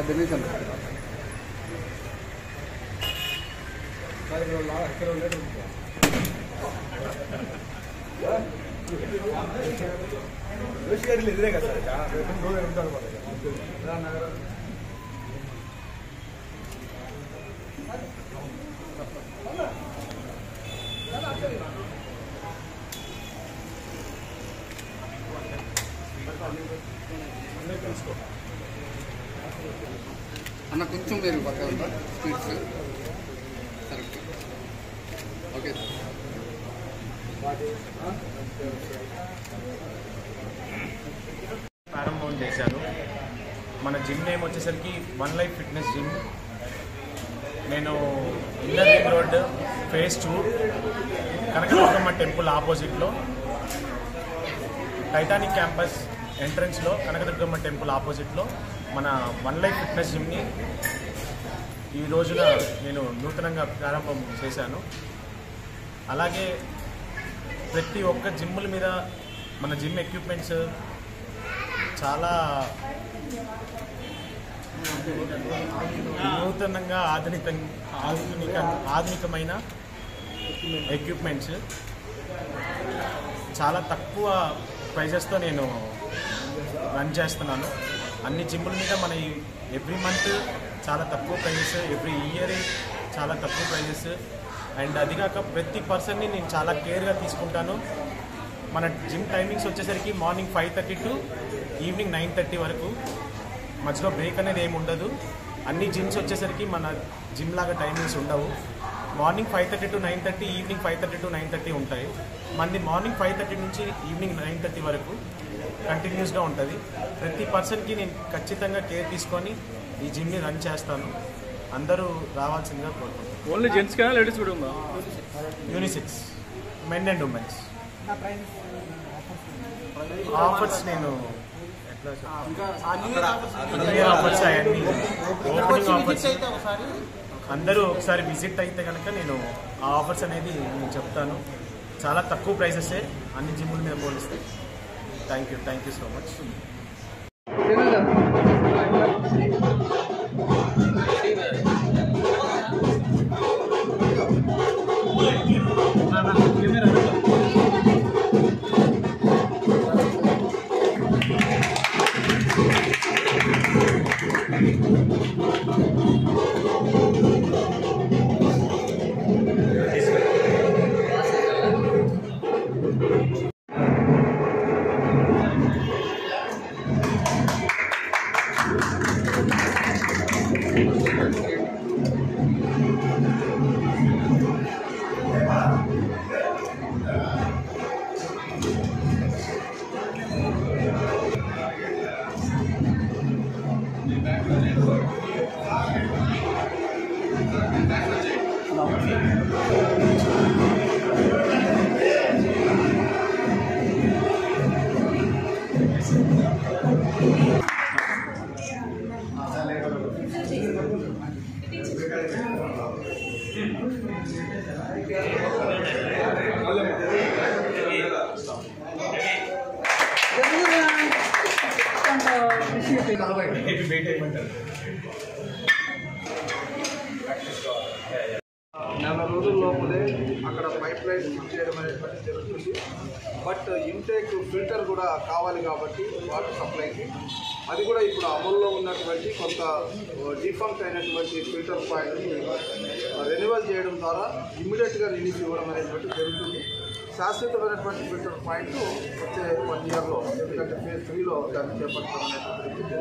నిమిషం ఇదే కదా సార్ ఉంటారు అన్న కొంచెం మీరు పక్కన ఉంటా స్పీడ్స్ కరెక్ట్ ఓకే ప్రారంభం చేశాను. మన జిమ్ నేమ్ వచ్చేసరికి వన్ లైఫ్ ఫిట్నెస్ జిమ్. నేను inner ring road phase 2 Kanakadurgamma temple ఆపోజిట్లో టైటానిక్ క్యాంపస్ ఎంట్రన్స్లో కనకదుర్గమ్మ టెంపుల్ ఆపోజిట్లో మన వన్ లైఫ్ ఫిట్నెస్ జిమ్ని ఈ రోజున నేను నూతనంగా ప్రారంభం చేశాను. అలాగే ప్రతి ఒక్క జిమ్ముల మీద మన జిమ్ ఎక్విప్మెంట్స్ చాలా నూతనంగా ఆధునికమైన ఎక్విప్మెంట్స్ చాలా తక్కువ ప్రైజెస్తో నేను రన్ చేస్తున్నాను. అన్ని జిమ్ముల మీద మన ఎవ్రీ మంత్ చాలా తక్కువ ప్రైజెస్, ఎవ్రీ ఇయర్ చాలా తక్కువ ప్రైజెస్. అండ్ అదిగాక ప్రతి పర్సన్ని నేను చాలా కేర్గా తీసుకుంటాను. మన జిమ్ టైమింగ్స్ వచ్చేసరికి మార్నింగ్ 5:30 టు ఈవినింగ్ 9:30 వరకు. మధ్యలో బ్రేక్ అనేది ఏమి ఉండదు. అన్ని జిమ్స్ వచ్చేసరికి మన జిమ్ లాగా టైమింగ్స్ ఉండవు. మార్నింగ్ 5:30 టు 9:30, ఈవినింగ్ 5:30 టు 9:30 ఉంటాయి. మనది మార్నింగ్ 5:30 నుంచి ఈవినింగ్ 9:30 వరకు కంటిన్యూస్గా ఉంటుంది. ప్రతి పర్సన్కి నేను ఖచ్చితంగా కేర్ తీసుకొని ఈ జిమ్ని రన్ చేస్తాను. అందరూ రావాల్సిందిగా కోరుకుంటున్నాను. ఓన్లీ జెంట్స్ కానీ లేడీస్ కూడా ఉందా? Unisex, men and women's. Offers నేను ఆఫర్స్ అవన్నీ ఓపెనింగ్ ఆఫర్స్ అందరూ ఒకసారి విజిట్ అయితే కనుక నేను ఆ ఆఫర్స్ అనేది నేను చెప్తాను. చాలా తక్కువ ప్రైసెసే అన్ని జిమ్ముల మీద పోలిస్తే. Thank you so much. నెల రోజుల్లోపలే అక్కడ పైప్ లైన్ ఫిట్ చేయడం అనేటువంటి జరుగుతుంది. బట్ ఇంటేక్ ఫిల్టర్ కూడా కావాలి కాబట్టి వాటర్ సప్లైకి అది కూడా ఇప్పుడు అమల్లో ఉన్నటువంటి కొంత డిఫంక్ట్ అయినటువంటి ఫిల్టర్ పాయింట్ని రెన్యువల్ చేయడం ద్వారా ఇమ్మీడియట్గా రిలీఫ్ ఇవ్వడం అనేటువంటి జరుగుతుంది. శాశ్వతమైనటువంటి ఫిల్టర్ పాయింట్ వచ్చే 1 ఇయర్లో, ఎందుకంటే ఫేజ్ 3లో దాన్ని చేపట్టడం అనేటువంటి జరుగుతుంది.